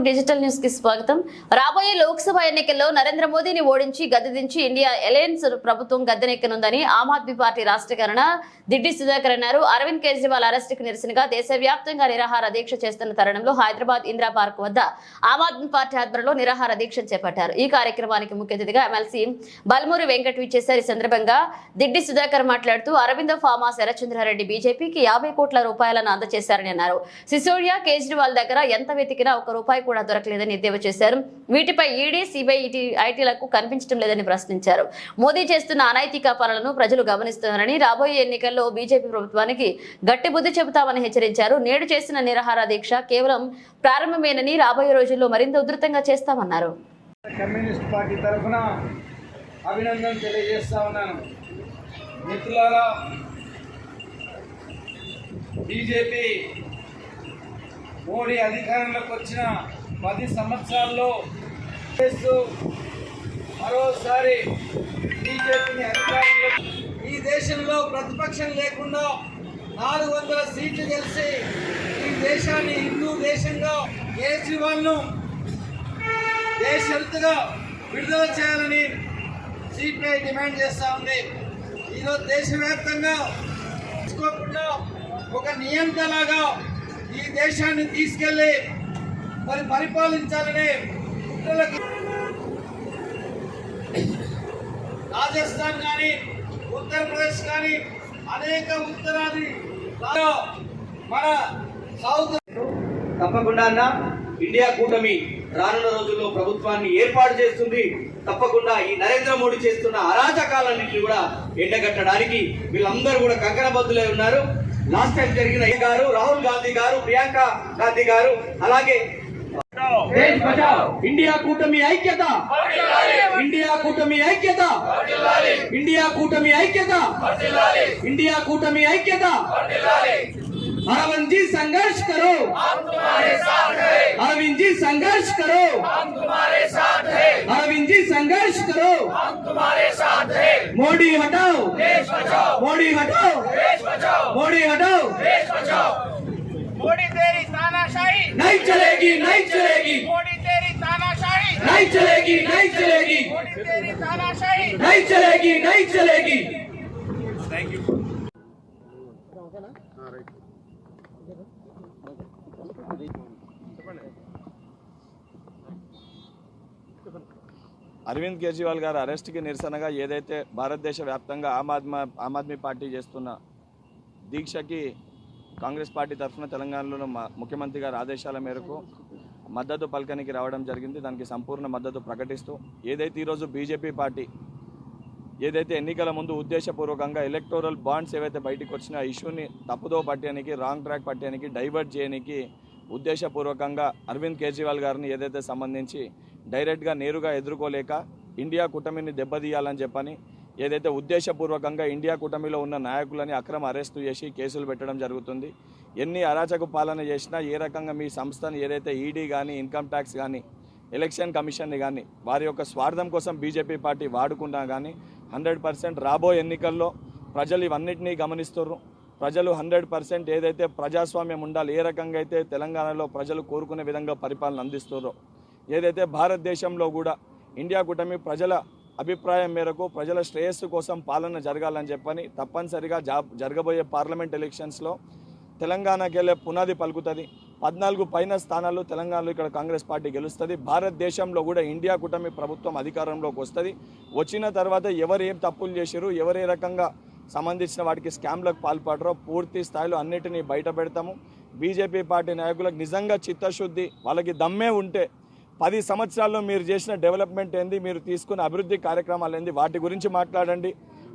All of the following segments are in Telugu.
డిజిటల్ న్యూస్ కి స్వాగతం. రాబోయే లోక్సభ ఎన్నికల్లో నరేంద్ర మోదీని ఓడించి గద్దెదించి ఇండియా అలయన్స్ ప్రభుత్వం గద్దెనెక్కనుందని ఆమ్ ఆద్మీ పార్టీ రాష్ట్ర కార్యదర్శి దిడ్డి సుధాకర్ అన్నారు. అరవింద్ కేజ్రీవాల్ అరెస్టుకు నిరసనగా దేశవ్యాప్తంగా నిరాహార దీక్ష చేస్తున్న తరుణంలో హైదరాబాద్ ఇందిరా పార్క్ వద్ద ఆమ్ ఆద్మీ పార్టీ ఆధ్వర్యంలో నిరాహార దీక్ష చేపట్టారు. ఈ కార్యక్రమానికి ముఖ్య అతిథిగా ఎమ్మెల్సీ బల్మూరి వెంకట్ విచ్చేశారు. ఈ సందర్భంగా దిడ్డి సుధాకర్ మాట్లాడుతూ అరవింద ఫార్మాస్ ఎర్రచంద్రారెడ్డి బీజేపీకి 50 కోట్ల రూపాయలను అందజేశారని అన్నారు. సిసోడియా కేజ్రీవాల్ దగ్గర ఎంత వెతికినా ఒక్క రూపాయి కూడా దొరకలేదని ఎద్దేవా చేశారు. వీటిపై ఈడీ, సిబిఐ, ఐటీలకు కనిపించడం లేదని ప్రశ్నించారు. మోదీ చేస్తున్న అనైతిక పనులను ప్రజలు గమనిస్తున్నారని, రాబోయే ఎన్నికల్లో బీజేపీ ప్రభుత్వానికి గట్టి బుద్ధి చెబుతామని హెచ్చరించారు. నేడు చేసిన నిరాహార దీక్ష కేవలం ప్రారంభమేనని, రాబోయే రోజుల్లో మరింత ఉధృతంగా చేస్తామన్నారు. కమ్యూనిస్ట్ పార్టీ తరఫున అభినందన తెలియజేస్తా ఉన్నాను. మిత్రులారా, బీజేపీ మోడీ అధికారంలోకి వచ్చిన 10 సంవత్సరాల్లో మరోసారి బీజేపీని అధికారంలో ఈ దేశంలో ప్రతిపక్షం లేకుండా 400 సీట్లు గెలిచి ఈ దేశాన్ని హిందూ దేశంగా కేజ్రీవాల్ను దేశవ్యాప్తంగా విడుదల చేయాలని సిపిఐ డిమాండ్ చేస్తూ ఉంది. ఈరోజు దేశవ్యాప్తంగా తీసుకోకుండా ఒక నియంత్రణలాగా ఈ దేశాన్ని తీసుకెళ్లి పరిపాలించాలనే కుట్రలకు రాజస్థాన్ కానీ ఉత్తరప్రదేశ్ కానీ అనేక ఉత్తరాది మన సౌత్ తప్పకుండా అన్న ఇండియా కూటమి రానున్న రోజుల్లో ప్రభుత్వాన్ని ఏర్పాటు చేస్తుంది. తప్పకుండా ఈ నరేంద్ర మోడీ చేస్తున్న అరాచకాలన్నింటినీ కూడా ఎండగట్టడానికి వీళ్ళందరూ కూడా కంకణబద్దులై ఉన్నారు. లాస్ట్ టైం జరిగిన గారు, రాహుల్ గాంధీ గారు, ప్రియాంక గాంధీ గారు, అలాగే ఇండియా కూటమి ఐక్యత, ఇండియా కూటమి ఐక్యత, ఇండియా కూటమి ఐక్యత, ఇండియా కూటమి ఐక్యత. अरविंद जी संघर्ष करो, अरविंद जी संघर्ष करो, अरविंद जी संघर्ष करो, मोदी हटाओ, मोदी हटाओ, मोदी हटाओ, मोदी तेरी तानाशाही नहीं चलेगी, नहीं चलेगी, मोदी तेरी तानाशाही नहीं चलेगी, नहीं चलेगी, मोदी तेरी तानाशाही नहीं चलेगी, नहीं चलेगी. Thank you. అరవింద్ కేజ్రీవాల్ గారు అరెస్ట్కి నిరసనగా ఏదైతే భారతదేశ వ్యాప్తంగా ఆమ్ ఆద్మీ పార్టీ చేస్తున్న దీక్షకి కాంగ్రెస్ పార్టీ తరఫున తెలంగాణలో ముఖ్యమంత్రి గారి ఆదేశాల మేరకు మద్దతు పలకనికి రావడం జరిగింది. దానికి సంపూర్ణ మద్దతు ప్రకటిస్తూ ఏదైతే ఈరోజు బీజేపీ పార్టీ ఏదైతే ఎన్నికల ముందు ఉద్దేశపూర్వకంగా ఎలక్టోరల్ బాండ్స్ ఏవైతే బయటకు వచ్చినా ఇష్యూని తప్పుదో పట్టడానికి, రాంగ్ ట్రాక్ పట్టడానికి, డైవర్ట్ చేయడానికి ఉద్దేశపూర్వకంగా అరవింద్ కేజ్రీవాల్ గారిని ఏదైతే సంబంధించి డైరెక్ట్గా నేరుగా ఎదుర్కోలేక ఇండియా కూటమిని దెబ్బతీయాలని చెప్పని ఏదైతే ఉద్దేశపూర్వకంగా ఇండియా కూటమిలో ఉన్న నాయకులని అక్రమ అరెస్టు చేసి కేసులు పెట్టడం జరుగుతుంది. ఎన్ని అరాచక పాలన చేసినా ఏ రకంగా మీ సంస్థను ఏదైతే ఈడీ కానీ, ఇన్కమ్ ట్యాక్స్ కానీ, ఎలక్షన్ కమిషన్ని కానీ వారి యొక్క స్వార్థం కోసం బీజేపీ పార్టీ వాడుకున్నా కానీ 100% రాబోయే ఎన్నికల్లో ప్రజలు ఇవన్నిటినీ గమనిస్తున్నారు. ప్రజలు 100% ఏదైతే ప్రజాస్వామ్యం ఉండాలి, ఏ రకంగా అయితే తెలంగాణలో ప్రజలు కోరుకునే విధంగా పరిపాలన అందిస్తున్నారో, ఏదైతే భారతదేశంలో కూడా ఇండియా కూటమి ప్రజల అభిప్రాయం మేరకు ప్రజల శ్రేయస్సు కోసం పాలన జరగాలని చెప్పని తప్పనిసరిగా జరగబోయే పార్లమెంట్ ఎలక్షన్స్లో తెలంగాణకి వెళ్ళే పునాది పలుకుతుంది. 14 పైన స్థానాలు తెలంగాణలో ఇక్కడ కాంగ్రెస్ పార్టీ గెలుస్తుంది. భారతదేశంలో కూడా ఇండియా కూటమి ప్రభుత్వం అధికారంలోకి వస్తుంది. వచ్చిన తర్వాత ఎవరు ఏం తప్పులు చేశారు, ఎవరు ఏ రకంగా సంబంధించిన వాటికి స్కామ్లకు పాల్పడరో పూర్తి స్థాయిలో అన్నిటినీ బయట పెడతాము. బీజేపీ పార్టీ నాయకులకు నిజంగా చిత్తశుద్ధి, వాళ్ళకి దమ్మే ఉంటే 10 సంవత్సరాల్లో మీరు చేసిన డెవలప్మెంట్ ఏంది, మీరు తీసుకున్న అభివృద్ధి కార్యక్రమాలు ఏంది, వాటి గురించి మాట్లాడండి.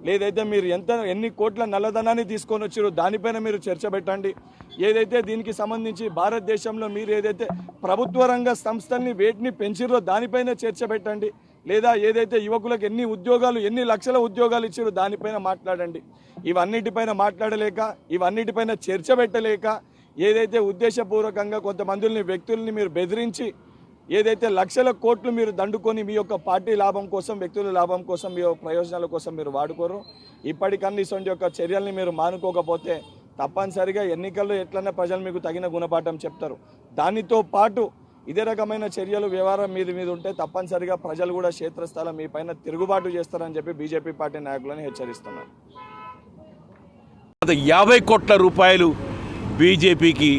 లేదైతే మీరు ఎన్ని కోట్ల నల్లధనాన్ని తీసుకొని వచ్చారో దానిపైన మీరు చర్చ పెట్టండి. ఏదైతే దీనికి సంబంధించి భారతదేశంలో మీరు ఏదైతే ప్రభుత్వ రంగ సంస్థల్ని వేటిని పెంచిరో దానిపైన చర్చ పెట్టండి. లేదా ఏదైతే యువకులకు ఎన్ని లక్షల ఉద్యోగాలు ఇచ్చారో దానిపైన మాట్లాడండి. ఇవన్నిటిపైన మాట్లాడలేక, ఇవన్నిటిపైన చర్చ పెట్టలేక ఏదైతే ఉద్దేశపూర్వకంగా కొంతమందిని వ్యక్తుల్ని మీరు బెదిరించి ఏదైతే లక్షల కోట్లు మీరు దండుకొని మీ యొక్క పార్టీ లాభం కోసం, వ్యక్తుల లాభం కోసం, మీ ప్రయోజనాల కోసం మీరు వాడుకోరు. ఇప్పటికన్నా ఇటువంటి యొక్క చర్యల్ని మీరు మానుకోకపోతే తప్పనిసరిగా ఎన్నికల్లో ఎట్లన్నా ప్రజలు మీకు తగిన గుణపాఠం చెప్తారు. దానితో పాటు ఇదే రకమైన చర్యలు వ్యవహారం మీద ఉంటే తప్పనిసరిగా ప్రజలు కూడా క్షేత్రస్థాయిలో మీ పైన తిరుగుబాటు చేస్తారని చెప్పి బీజేపీ పార్టీ నాయకులను హెచ్చరిస్తున్నారు. 50 కోట్ల రూపాయలు బీజేపీకి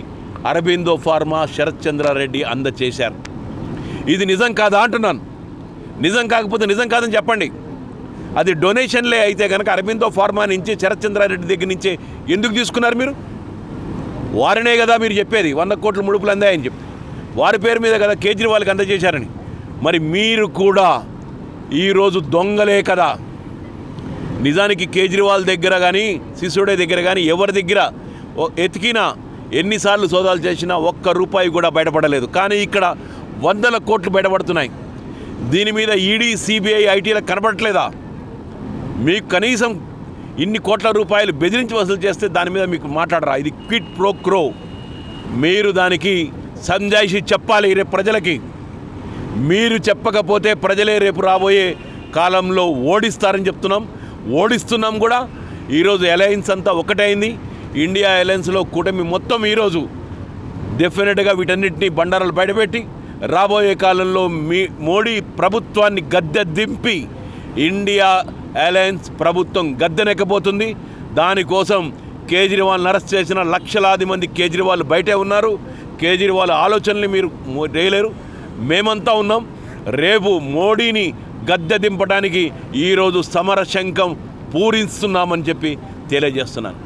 అరబిందో ఫార్మా శరత్ చంద్రారెడ్డి అందచేశారు. ఇది నిజం కాదా అంటున్నాను. నిజం కాకపోతే నిజం కాదని చెప్పండి. అది డొనేషన్లే అయితే కనుక అరబిందో ఫార్మా నుంచి శరత్ చంద్రారెడ్డి దగ్గర నుంచే ఎందుకు తీసుకున్నారు మీరు? వారినే కదా మీరు చెప్పేది 100 కోట్ల ముడుపులు అందాయని చెప్పి, వారి పేరు మీద కదా కేజ్రీవాల్కి అందజేశారని. మరి మీరు కూడా ఈరోజు దొంగలే కదా. నిజానికి కేజ్రీవాల్ దగ్గర కానీ సిసోడే దగ్గర కానీ ఎవరి దగ్గర ఎతికినా ఎన్నిసార్లు సోదాలు చేసినా ₹1 కూడా బయటపడలేదు. కానీ ఇక్కడ 100 కోట్లు బయటపడుతున్నాయి. దీని మీద ఈడీ, సిబిఐ, ఐటీలకు కనబడట్లేదా? మీకు కనీసం ఇన్ని కోట్ల రూపాయలు బెదిరించి వసూలు చేస్తే దాని మీద మీకు మాట్లాడరా? ఇది క్విట్ ప్రో క్రో. మీరు దానికి సంజాయిషి చెప్పాలి రేపు ప్రజలకి. మీరు చెప్పకపోతే ప్రజలే రేపు రాబోయే కాలంలో ఓడిస్తారని చెప్తున్నాం. ఓడిస్తున్నాం కూడా. ఈరోజు అలయన్స్ అంతా ఒకటైంది. ఇండియా అలయన్స్లో కూటమి మొత్తం ఈరోజు డెఫినెట్గా వీటన్నిటిని బండారాలు బయటపెట్టి రాబోయే కాలంలో మోడీ ప్రభుత్వాన్ని గద్దె దింపి ఇండియా అలయన్స్ ప్రభుత్వం గద్దెనెక్కబోతుంది. దానికోసం కేజ్రీవాల్ని అరెస్ట్ చేసిన లక్షలాది మంది కేజ్రీవాల్ బయటే ఉన్నారు. కేజ్రీవాల్ ఆలోచనలు మీరు చేయలేరు. మేమంతా ఉన్నాం. రేపు మోడీని గద్దె దింపడానికి ఈరోజు సమర శంఖం పూరిస్తున్నామని చెప్పి తెలియజేస్తున్నాను.